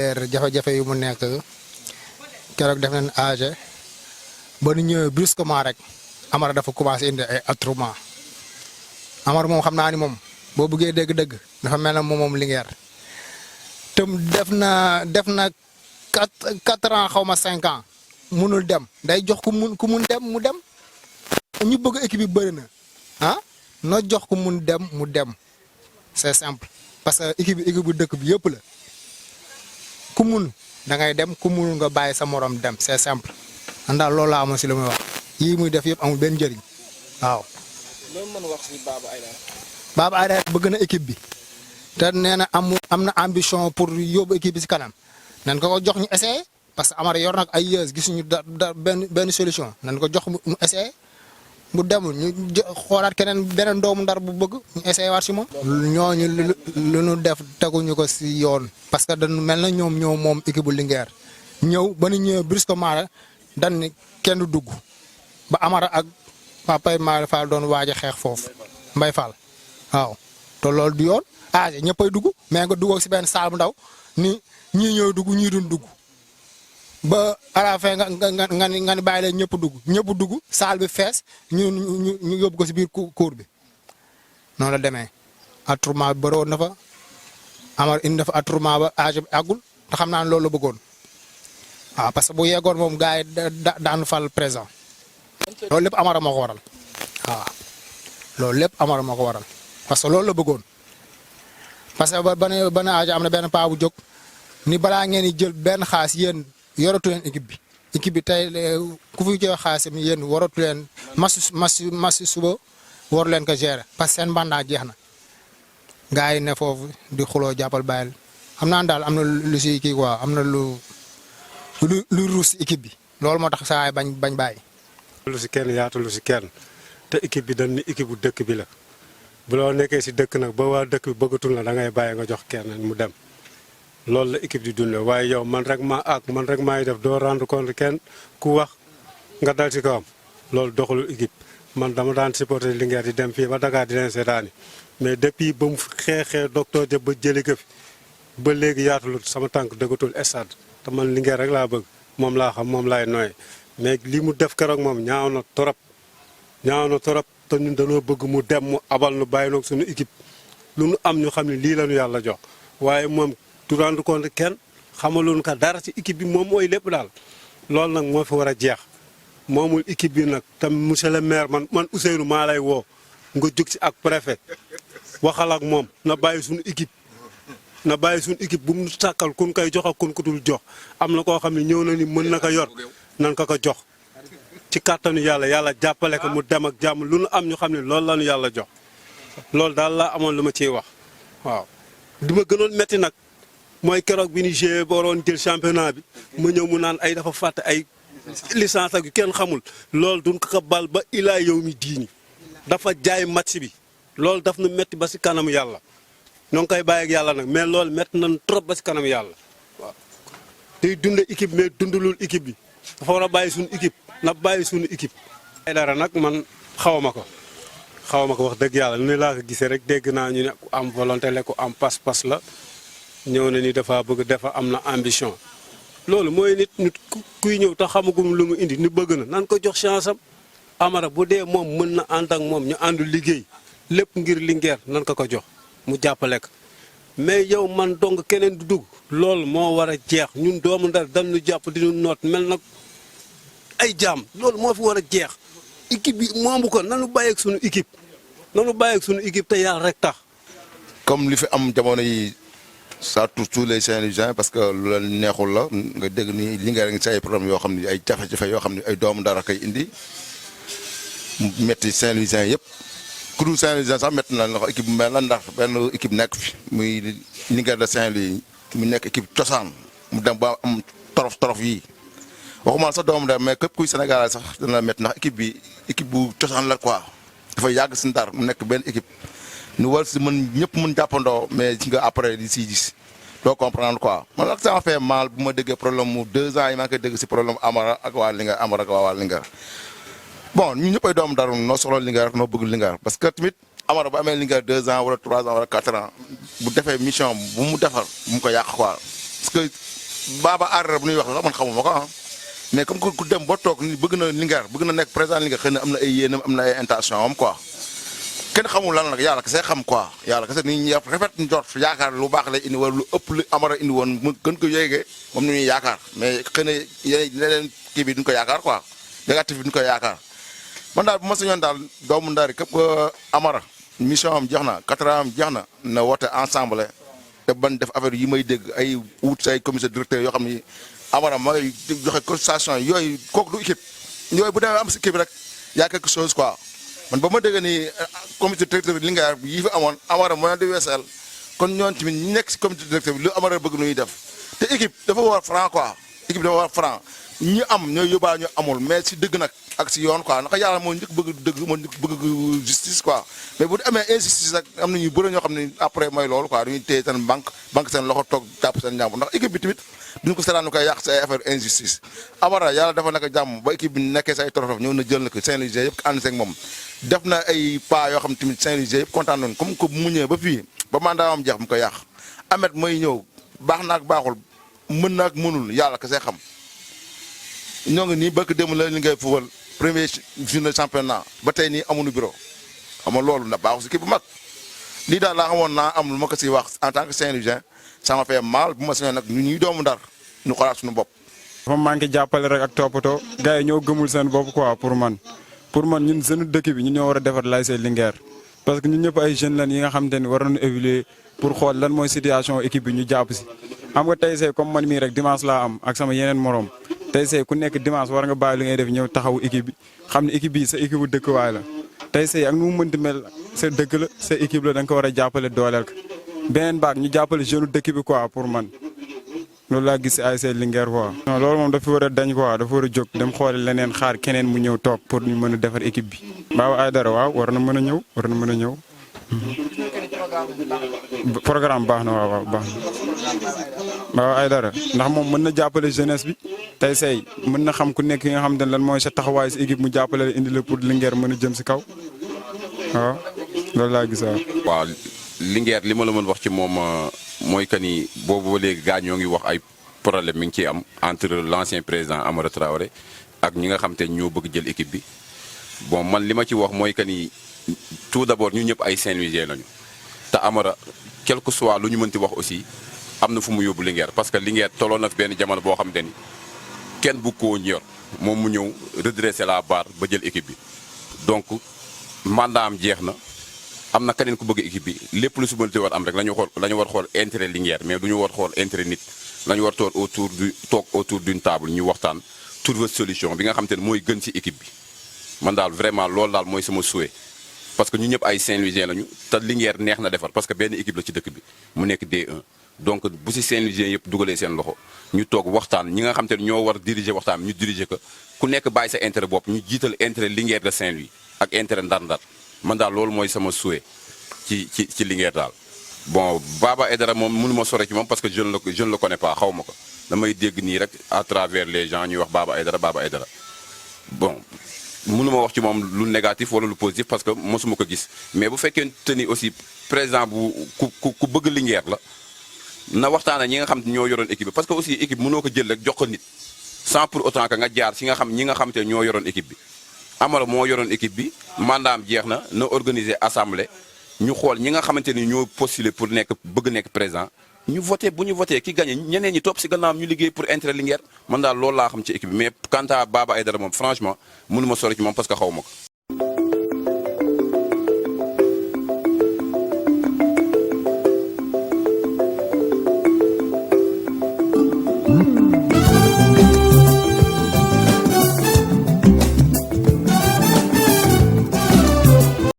jafe-jafe yu mu nekk keroog def nañ âgé ba nu ñëwee brusquement rek Amara dafa commencé indi ay attroupement Amara moom xam naa ni moom boo bëggee dégg-dëgg dafa mel ne moom Linguère te def na 4 ans xaw ma 5 ans munul dem day jox ku mun dem mu dem ñu bëgg équipe bi bëri na noo jox ku mun dem mu dem c'est simple parce que équipe bu dëkk bi yëpp la ku mun da ngay dem ku munul nga bàyyi sa morom dem c'est simple ndax loolu laa amoon si li muy wax yii muy def yëpp amul benn njëriñ waaw. loolu mën wax si Baba Aïdara. Baba Aïdara bëgg na équipe bi te nee na am na ambition pour yóbbu équipe bi si kanam nan ko jox ñu essayer parce que Amara yor nag ay yeux gisuñu benn solution nan ko jox mu essayer bu demul ñu xoolaat beneen doomu Ndar bu bëgg ñu essayer waat si moom. ñooñu lu ñu def teguñu ko si yoon parce que dañu mel na ñoom ñoo moom équipe bu Linguère ñëw ba nu ñëwee brusquement dañ ni kenn du dugg ba Amara ak Papa Malick Fall doon waaj a xeex foofu Mbaye Fall waaw te loolu du yoon ñëppay dugg mais nga duggoo si benn saal bu ndaw ni ñii ñooy dugg ñii duñ dugg ba à la fin nga ni bàyyi leen ñëpp dugg saal bi fees ñu yóbbu ko si biir cour bi noonu la demee attroupement bi bëroon na fa Amara indi na fa attroupement ba âge bi àggul te xam naa ne loolu la bëggoon waaw parce que bu yeggoon moom gars yi daan fal présent loolu lépp Amara moo ko waral waaw loolu lépp Amara moo ko waral parce que loolu la bëggoon parce que ba ne âge am na benn paa bu jóg ni balaa ngeen di jël benn xaas yéen yoratu leen équipe bi tey ku fi jox xaas mi yéen waratu leen mas suba waru leen ko gérer parce que seen mandat jeex na gars yi ne foofu di xuloo jàppal bàyyil xam naa daal am na lu si kii quoi am na lu ruus équipe bi loolu moo tax saa yi bañ bàyyi. lu si kenn yaatu lu si kenn te équipe bi dañ ni équipe bu dëkk bi la bu loo nekkee si dëkk nag ba waa dëkk bi bëggatul la da ngay bàyyi nga jox kenn mu dem loolu la équipe di dundee waaye yow man rek maay def doo rendre compte kenn ku wax nga dal si kawam loolu doxalul équipe man dama daan supporter Linguère di dem fii ba Dakar di leen seetaani mais depuis ba mu xeexee docteur Diop ba jëli ko fi ba léegi yaatulul sama tànk dëggatul stade te man Linguère rek laa bëgg moom laa xam moom laay nooyee mais li mu def keroog moom ñaaw na torop te ñun dañoo bëgg mu dem mu abal nu bàyyi noog suñu équipe lu nu am ñu xam ne lii la ñu yàlla jox waaye moom du rendre compte kenn xamaloon ka dara ci équipe bi moom mooy lépp daal loolu nag moo fi war a jeex moomul équipe bi nag tam monsieur le maire man Ousseynou maa lay woo nga jóg ci ak préfet waxal ak moom na bàyyi suñu équipe bu mu sàkkal kun koy jox ak kun ko dul jox am na koo xam ne ñëw na ni mën na ko yor nan ko jox ci kàttanu yàlla jàppale ko mu dem ak jàmm lu nu am ñu xam ne loolu la ñu yàlla jox loolu daal laa amoon lu ma ciy wax waaw. li ma gënoon métti nag mooy keroog bi ni GIE ba waroon jël championnat bi ma ñëw mu naan ay dafa fàtte ay licence ak yu kenn xamul loolu duñ ko bal ba ilaa yow mi diini dafa jaay match bi loolu daf na métti ba si kanamu yàlla ñoo ngi koy bàyyi ak yàlla nag mais loolu métti nañ trop ba si kanamu yàlla waaw. day dund équipe mais dundalul équipe bi dafa war a bàyyi suñu équipe na bàyyi suñu équipe. Aïdara nag man xawma ko wax dëgg yàlla ni laa ko gisee rek dégg naa ñu ne ku am volonté la ku am pas-pas la ñëw na ni dafa bëgg dafa am na ambition loolu mooy nit kuy ñëw te xamagum lu mu indi ni bëgg na nan ko jox chance am Amara bu dee moom mën na ànd ak moom ñu àndu liggéey lépp ngir Linguère nan ko jox mu jàppale ko mais yow man dong keneen du dugg loolu moo war a jeex ñun doomu Ndar dañu jàpp di ñu noot mel nag ay jaam loolu moo fi war a jeex équipe bi moomu ko nanu bàyyi ak suñu équipe te yàlla rek tax. comme li fi am jamono yi ça touche tous les Saint-Louisiens parce que lu la neexul la nga dégg ni Linguère ngi si ay problème yoo xam ne ay jafe-jafe yoo xam ne ay doomu Ndar a koy indi métti Saint-Louisiens yëpp ku dul Saint-Louisien sax métti na ndax équipe bu mel na ndax benn équipe nekk fi muy Linguère de Saint-Louis mu nekk équipe cosaan mu dem ba am torof yi. waxuma sax doomu Ndar mais képp kuy Sénégal sax dana la métti ndax équipe bu cosaan la quoi dafa yàgg si Ndar mu nekk benn équipe nu war si ñëpp mën jàppandoo mais ci nga après di si gis doo comprendre quoi man nag ça m'a fait mal bu ma déggee problème mu 2 ans yi maa ngi koy dégg si problème Amara ak waa Linguère bon ñun ñëpp ay doomu Ndar noo soxla Linguère rek noo bëgg Linguère parce que tamit Amara bu amee Linguère 2 ans wala 3 ans wala 4 ans bu defee mission bu mu defar bu mu ko yàq quoi parce que Baba Aidara bu ñuy wax sax man xamuma ko ah mais comme ku dem ba toog ni bëgg na Linguère bëgg na nekk président Linguère xëy na am na ay yéenam am na ay intention am quoi kenn xamul lan nag yàlla kese xam quoi yàlla kese ni ñu rafet njort yaakaar lu baax lay indi wala lu ëpp lu Amara indi woon mu gën ko yéegee moom nu ñuy yaakaar mais xëy na yeneen kii bi duñ ko yaakaar quoi négatif bi duñ ko yaakaar man daal bu ma sañoon daal doomu Ndar képp ko Amara mission am jeex na 4 ans am jeex na woote ensemble te ban def affaire yi may dégg ay wut say commissaire directeur yoo xam ni Amara mooy joxe consultation yooyu kooku du équipe yooyu bu demee am si équipe rek y a quelque chose quoi man ba ma dégg ni comité directeur bi Linguère yi fi amoon Amara mooy di weesal kon ñoon tamit ñi nekk si comité directeur bi lu Amara bëgg nuy def te équipe dafa war franc quoi équipe dafa war franc ñi am ñooy yóbbaa ñu amul mais si dëgg nag ak si yoon quoi ndax yàlla moo njëkk bëgg dëgg moo njëkk bëgg justice quoi mais bu amee injustice rek am na ñu bëri ñoo xam ne après mooy loolu quoi dañuy téye seen banque seen loxo toog jàpp seen njàmbur ndax équipe bi tamit duñ ko seetaan ñu koy yàq si ay affaire injustice Amara yàlla dafa nekk jàmm ba équipe bi nekkee si ay torof ñëw na jël na ko Saint-Louis yëpp ànd seeg moom def na ay pas yoo xam tamit Saint-Louis yëpp kontaan nañu comme que mu ñëwee ba fii ba mandat am jeex mu koy yàq Ahmed mooy ñëw baax na ak baaxul mën na ak mënul yàlla kese xam ñoo ngi nii bëgg dem la li ngay fubal premier journée championnat ba tey nii amuñu bureau xam nga loolu na baaxu si kii bu mag lii daal laa xamoon naa am lu ma ko si wax en tant que Saint-Louisien ça m'a fait mal bu ma sañoon nag ñu ñuy doomu Ndar ñu xoolaat suñu bopp. dafa manqué jàppale rek ak toppatoo gars yi ñoo gëmul seen bopp quoi pour man ñun jeune dëkk bi ñu ñoo war a defar l'ASC Linguère parce que ñun ñëpp ay jeunes lan yi nga xamante ni war nañu évoluer pour xool lan mooy situation équipe bi ñu jàpp si. xam nga tey see comme man mii rek dimanche laa am ak sama yeneen morom tey see ku nekk dimanche war nga bàyyi li ngay def ñëw taxawu équipe bi xam ne équipe bi sa équipe bu dëkkwaay la tey see ak nu mu mënti mel sa dëkk la sa équipe la da nga ko war a jàppale dooleel ko beneen baag ñu jàppale jeune dëkk bi quoi pour man loolu laa gis si ASC Linguère quoi. non loolu moom dafa war a dañ quoi dafa war a jóg dem xoole leneen xaar keneen mu ñëw toog pour ñu mën a defar équipe bi. Baba Aidara waaw war na mën a ñëw war na mën a ñëw. programme baax na waaw baax na Baba Aidara ndax moom mën na jàppale jeunesse bi tey say mën na xam ku nekk yi nga xam ne lan mooy sa taxawaay si équipe mu jàppale la indi la pour Linguère mën a jëm si kaw waaw loolu laa gis waaw. waaw Linguère li ma la mën wax ci moom mooy que ni boobu ba léegi gars ñoo ngi wax ay problème mi ngi ciy am entre l'ancien président Amara Traoré ak ñi nga xam te ñoo bëgg jël équipe bi bon man li ma ci wax mooy que ni tout d'abord ñu ñëpp ay Saint-Louisien lañu te Amara quel que soit lu ñu mënti wax aussi am na fu mu yóbbu Linguère parce que Linguère tolloon na fi benn jamono boo xam te ni kenn bu ko yor moom mu ñëw redresser la barre ba jël équipe bi donc mandat am jeex na. am na keneen ku bëgg équipe bi lépp lu su mënti war am rek la ñu war xool intérêt Linguère mais du ñu war xool intérêt nit la ñu war toog autour d'une table ñu waxtaan trouver solution bi nga xam te ne mooy gën ci équipe bi man daal vraiment loolu daal mooy sama souhait parce que ñu ñëpp ay Saint-Louisien lañu te Linguère neex na defar parce que benn équipe la ci dëkk bi mu nekk D1 donc bu ci Saint-Louisien yëpp dugalee seen loxo ñu toog waxtaan ñi nga xam te ne ñoo war diriger waxtaan ñu diriger ko ku nekk bàyyi sa intérêt bopp ñu jiital intérêt Linguère de Saint-Louis ak intérêt Ndar-Ndar man daal loolu mooy sama souhait ci Linguère daal bon Baba Aidara moom mënu ma sore ci moom parce que je ne le connais pas xaw ma ko damay dégg nii rek à travers les gens ñuy wax Baba Aidara bon mënu ma wax ci moom lu négatif wala lu positif parce que mosuma ko gis mais bu fekkente ni aussi président bu ku bëgg Linguère la na waxtaan ak ñi nga xam ñoo yoroon équipe bi parce que aussi équipe mënoo ko jël rek jox ko nit sans pour autant que nga jaar si ñi nga xam te ñoo yoroon équipe bi Amara moo yoroon équipe bi mandaam jeex na organiser assemblée ñu xool ñi nga xamante ni ñoo postuler pour bëgg nekk président ñu voté bu ñu voté ki gagné ñeneen ñi topp si gannaawam ñu liggéey pour intérêt Linguère man daal loolu laa xam ci équipe bi mais quant à Baba Aidara moom franchement mënu ma sori ci moom parce que xaw ma ko